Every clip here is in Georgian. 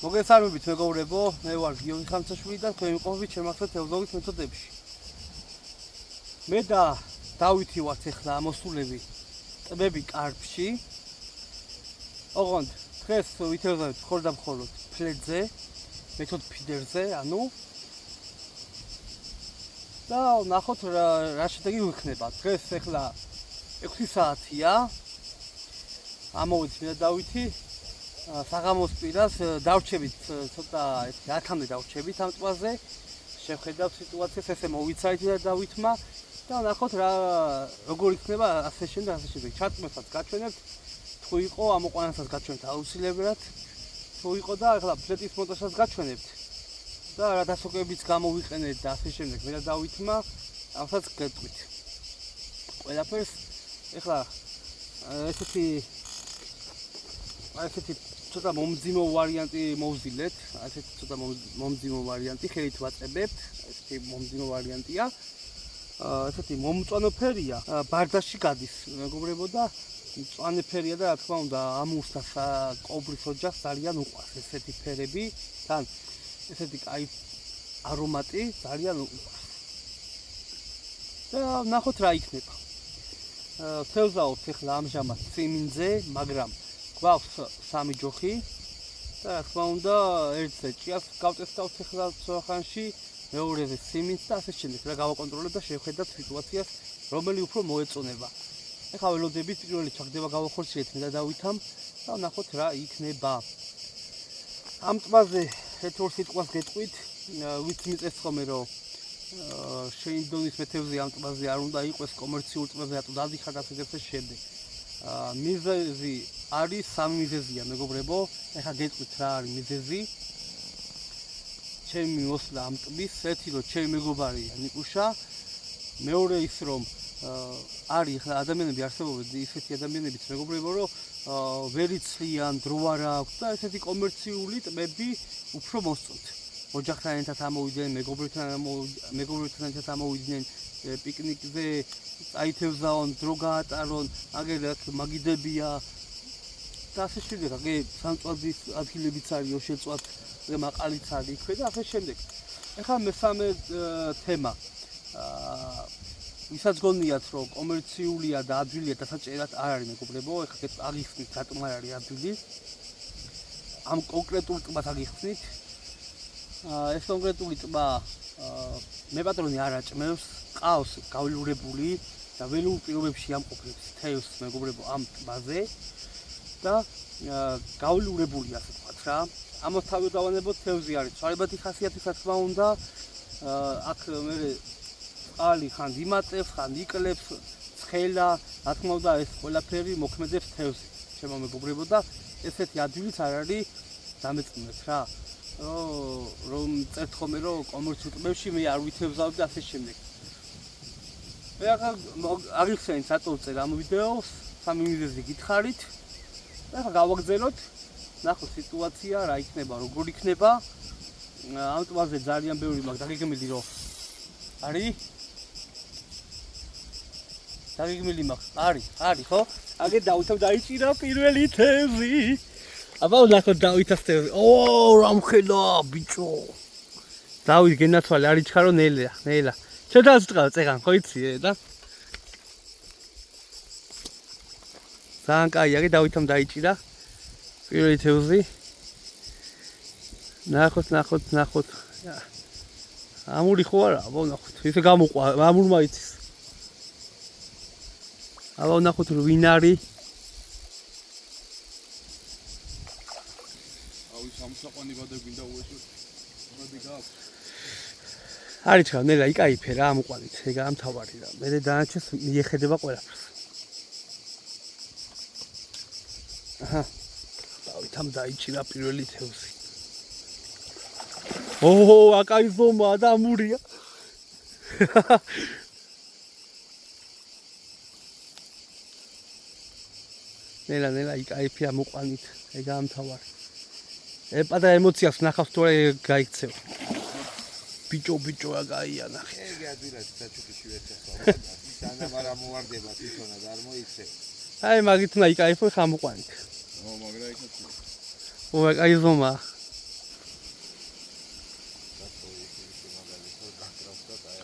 მოგესალმებით მეგობრებო, მე ვარ გიორგი ხამცაშვილი და თქვენ ვიყოფებით შემახსოვს თეოლოგიის მეთოდებში. მე და დავითი ვართ ახლა ამოსულები ტბები კარპში. ოღონდ დღეს ვითევზავთ ხორდამხოლოდ ფლეთზე, მეთოდ ფიდერზე, ანუ და ნახოთ რა შედეგი გვექნება. დღეს ახლა 6 საათია. ამოვიდით მე და დავითი საღამოს პირას დავრჩებით ცოტა 10-მდე დავრჩებით ამ ტბაზე. შევხედავთ სიტუაციას, ესე მოვიცაით და დავითმა და ნახოთ რა როგორ იქნება ასე შემდეგ. ჩატმესაც გაჩვენებთ, თუ იყო ამოყვანასაც გაჩვენებთ აუცილებლად. თუ იყო და ახლა ფლეთის მონტაჟსაც გაჩვენებთ. და რა დასოკებიც გამოვიყენეთ და ასე შემდეგ. მე და დავითმა ამასაც გეტყვით. ყველაფერს ახლა ესეთი ცოტა მომძიმო ვარიანტი მოვზილეთ, ასეთი ცოტა მომძიმო ვარიანტი ხელით ვაწებებთ, ესეთი მომძიმო ვარიანტია. ესეთი მომწვანო ფერია, ბარდაში გადის, მეგობრებო და მწვანე ფერია და რა თქმა უნდა ამურს და კობრის ოჯახს ძალიან უყვარს ესეთი ფერები, თან ესეთი კაი არომატი ძალიან უყვარს. და ნახოთ რა იქნება. თევზაობთ ახლა ამჟამად ციმინძე, მაგრამ გვაქვს 3 ჯოხი და რა თქმა უნდა ერთზე ჭიას გავტესტავთ ახლა ხანში, მეორეზე ციმინძს და ასე შემდეგ. რა გავაკონტროლებთ და შევხედავთ სიტუაციას, რომელი უფრო მოეწონება. ახლა ველოდებით პირველი ჩაგდება გავახორციელეთ მე და დავითამ და ნახოთ რა იქნება. ამ ტბაზე ერთ-ორ სიტყვას გეტყვით, ვით მიწეს ხოლმე რომ შენი დონის მეთევზი ამ ტბაზე არ უნდა იყოს კომერციულ ტბაზე, რატო დადიხარ და ასე შემდეგ. მიზეზი არის 3 მიზეზია მეგობრებო. ახლა გეტყვით რა არის მიზეზი. ჩემი მოსვლა ამ ტბის, ერთი რომ ჩემი მეგობარია ნიკუშა, მეორე ის რომ არის ახლა ადამიანები არსებობენ ისეთი ადამიანებიც მეგობრებო რომ ვერ იცლიან, დრო არ აქვს და ესეთი კომერციული ტბები უფრო მოსწონთ. ოჯახთან ერთად ამოვიდნენ, მეგობრებთან ერთად ამოვიდნენ პიკნიკზე, წაითევზაონ, დრო გაატარონ, აგერ მაგიდებია და ასე შემდეგ. აგე სამწვადის ადგილებიც არის, შეწვათ მაყალიც არის იქვე და ასე შემდეგ. ახლა მესამე თემა. ვისაც გონიათ რომ კომერციულია და ადვილია დასაჭერად არ არის მეგობრებო, ახლა აგიხსნით რატომ არ არის ადვილი. ამ კონკრეტულ ტბას აგიხსნით. ეს კონკრეტული ტბა მე პატრონი არ აჭმევს, ყავს გავილურებული და ველურ პირობებში ამყოფებს თევზს მეგობრებო ამ ტბაზე და გავილურებული ასე ვთქვათ რა. ამას თავი დავანებოთ თევზი არის ცვალებადი ხასიათის რა თქმა უნდა. აქ მე წყალი ხან იმატებს, ხან იკლებს, ცხელა, რა თქმა უნდა ეს ყველაფერი მოქმედებს თევზი. ჩემო მეგობრებო და ესეთი ადვილიც არ არის დამეწმეთ რა. რომ წერთ ხოლმე რომ კომერციულ ტბებში მე არ ვითევზავდი და ასე შემდეგ. მე ახლა აღიხსენეთ რატო წერ ამ ვიდეოს, 3 მიზეზი გითხარით. ახლა გავაგზავნოთ, ნახოთ სიტუაცია რა იქნება, როგორ იქნება. ამ ტბაზე ძალიან ბევრი მაგ დაგეგმილი რომ არის. დაგეგმილი მაგ არის ხო? აგე დავითამ დაიჭირა პირველი თევზი. აბა ნახოთ დავითას თევზი. რა მხედა ბიჭო. დავით გენაცვალე არ იჩხარო ნელა. შედავს წყალ წეგან ხო იცი და ძალიან კაი აგე დავითამ დაიჭირა პირველი თევზი. ნახოთ. ამური ხო არა? აბა ნახოთ. ისე გამოყვა ამურმა იცის. აბა ნახოთ ვინ არის. სამსაყვანი გადაგვინდა უეშო. მოდი გაქვს. არის ხა ნელა იკაიფე რა ამოყვანით. ეგა ამთავარი რა. მე დანარჩენს მიეხედება ყველაფერს. აჰა. დავითამ დაიჭირა პირველი თევზი. აკაი ზომა და ამურია. ნელა იკაიფე ამოყვანით. ეგა ამთავარი. პატარა ემოციას ნახავს თუ არა გაიქცევა. ბიჭო რა გაია ნახე. ეგ ადვილად საჩუქიში ვეცახა. სანამ არ ამოვარდება თვითონად არ მოიქცე. აი მაგით უნდა იკაიფო ხამოყვანით. მაგრა იქნება. აკაი ზომა.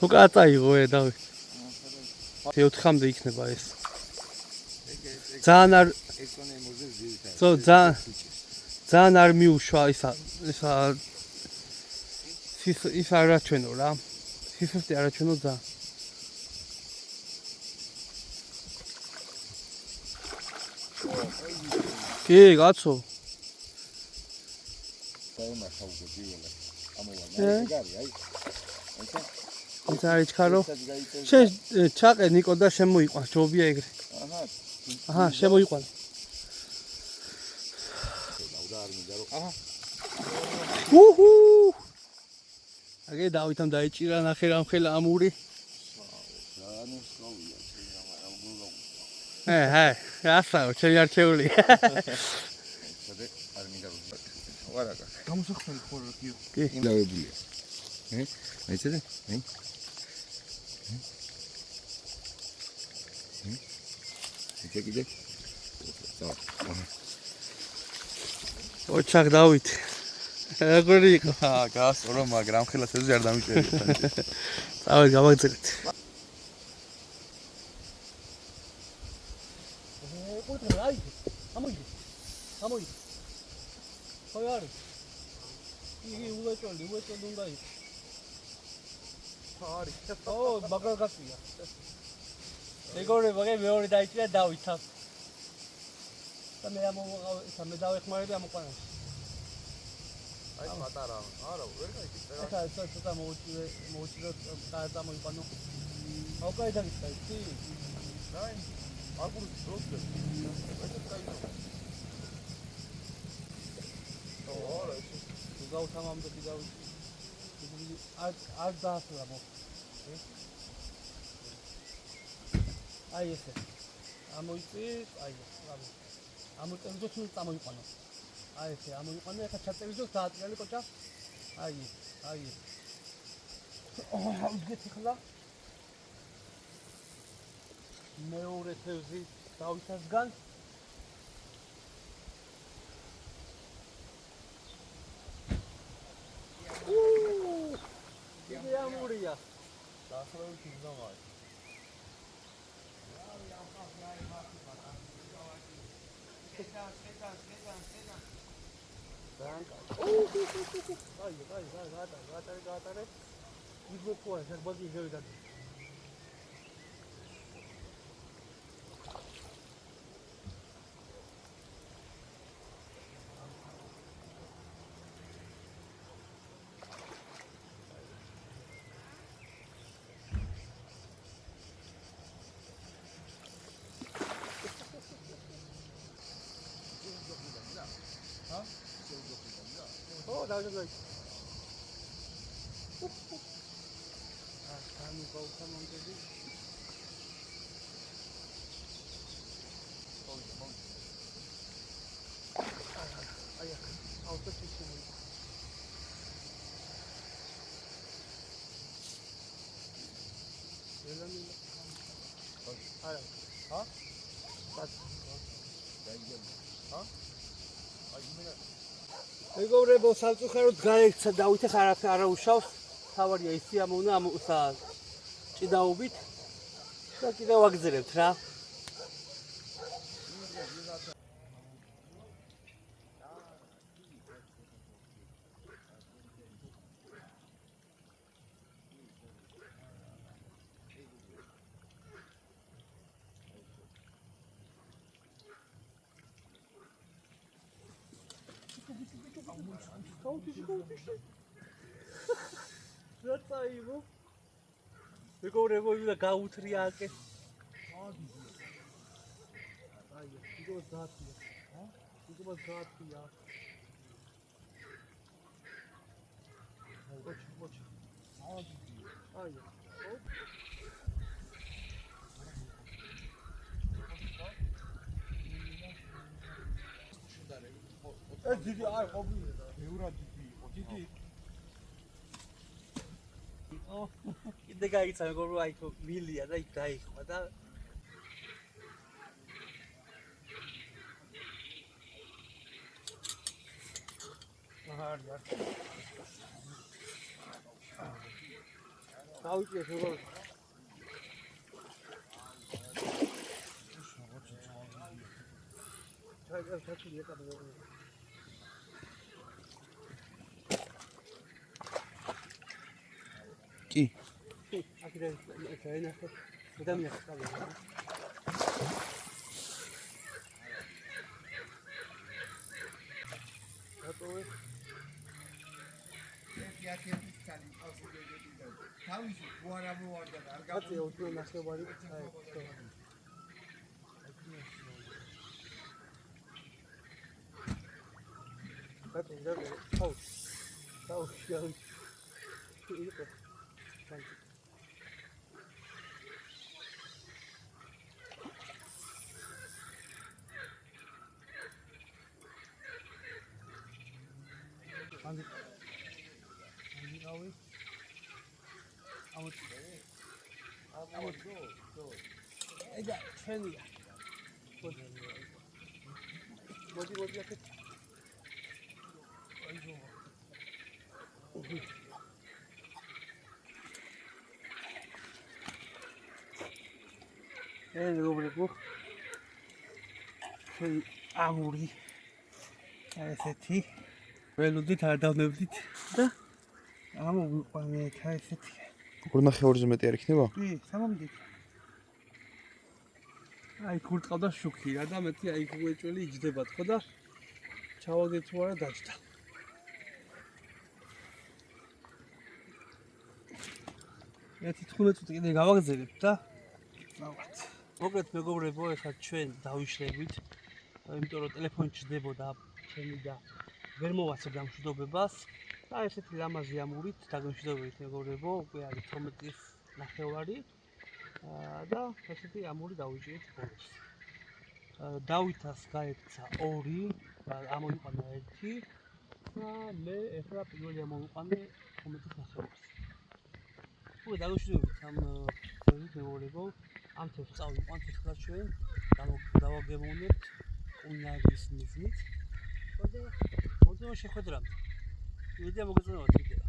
უკან წაიღო დავით. 4-მდე იქნება ეს. ძალიან არ ძალიან არ მიუშვა ისა ის არაჩვენო რა. სისუსტე არაჩვენო ძალიან. კი, კაცო. ძაიჩქარო. შენ ჩაყე ნიკო და შემოიყვან, ჯობია ეგრე. აჰა, შემოიყვან. აჰა. უჰუ. აგე დავითამ დაიჭირა ნახე რამ ხელა ამური. რასაო, ჩემი არჩეული. ვარაკა. გამოსახული ხოლმე კი. კი. დავებულია. მეცადე? კიდე. ოჩაკ დავით. როგორი იყო? გასწორო, მაგრამ ხელას ეზე არ დამიჭერეთ. წავედ გავაგზავნეთ. ამოი. ხო არის. იგი უეჭოლი უნდა იყოს. არის. მაგარ გასვია. ეგორე მეორე დაიჭირა დავითს. და მე მე დავეხმარები ამ უყანაში. აი პატარა. არა, ვერ გაიგე. ეხლა ცოტა მოუჭიდო წამოიყვანო. აუკაი დაგიწა ისი? დაი. აგურის დროზე. ეს კაი. არა, ეს გავთამამდე დავით. არ დაასრულა მო. აი ესე. ამოიწის, აი ეს. ამოწევიდო თუ წამოიყვანო. აი ესე, ამოიყვანო, ეხლა ჩაწევიდო დაატრიალი კოჭა. აი ეს. ვდგეთ ახლა. მეორე თევზი დავითასგან. იგი ამურია. დაახლოებით იგზავნა. გატარე. იგოქოა, ზერბადი იგევიდა. 나오셨어요. 감이 거욱하면 되지. 아야, 어떻게 치는 მეგობრებო, სამწუხაროდ გაიქცა დავითეს არ უშავს. თავარია ისი ამოუნა ჭიდაობით და კიდევ ვაგზავნებთ რა. რაცაიბო მეგობრებო იმდა გაუთრია აკე აი ის დაათია ის დაათია მოჩ აი ეს დიდი არ ყოფილი ევრა დიდი იყო დიდი კიდე გაიცა მეგობრებო აი თო მილია და იქ დაიხვა და გავიჭირეთ როგორ კი აქედან დაინახე ადამიანს წავიდა ატოვე თავისი უარა მოვარდა და არ აწე უფრო ნახევარი აი ატე და თავ შევი იყო Andy. Andy, are we? How much? How much? Go. I got 20. What do you get? Hey, go over the book. Hey, Amuri. I said, he. ველოდით არ დავნებდით და ამოვიყვანე ხა ესეთი. როგორ ნახევარზე მეტი არ იქნება? კი, სამამდე. აი ქურტყავდა შუქი რა და მეტი აი გვეჭველი იჯდება თქო და ჩავაგე თუ არა დაჯდა. ერთი 15 წუთი კიდე გავაგზავნებ და ნახავთ. მოკლედ მეგობრებო, ეხლა ჩვენ დავიშლებით. იმიტომ რომ ტელეფონი ჩდებოდა ჩემი და ვერ მოვაცებ დამშვიდობებას და ესეთი ლამაზი ამურით დაგემშვიდობებით მეგობრებო, უკვე არის 12-ის ნახევარი და ესეთი ამური დავიჭირეთ ბოლოს. დავითას გაეცა 2, ამოიყვანა 1 და მე ეხლა პირველი ამოვიყვანე 12-ის ნახევარს. უკვე დაგემშვიდობებით ამ წელით მეგობრებო, ამ თემს წავიყვანთ ეხლა ჩვენ დავაგემოვნებთ კულინარიის მიზნით. და მოდი შეხვედრამდე. ვიდეო მოგეწონებათ ვიდეო.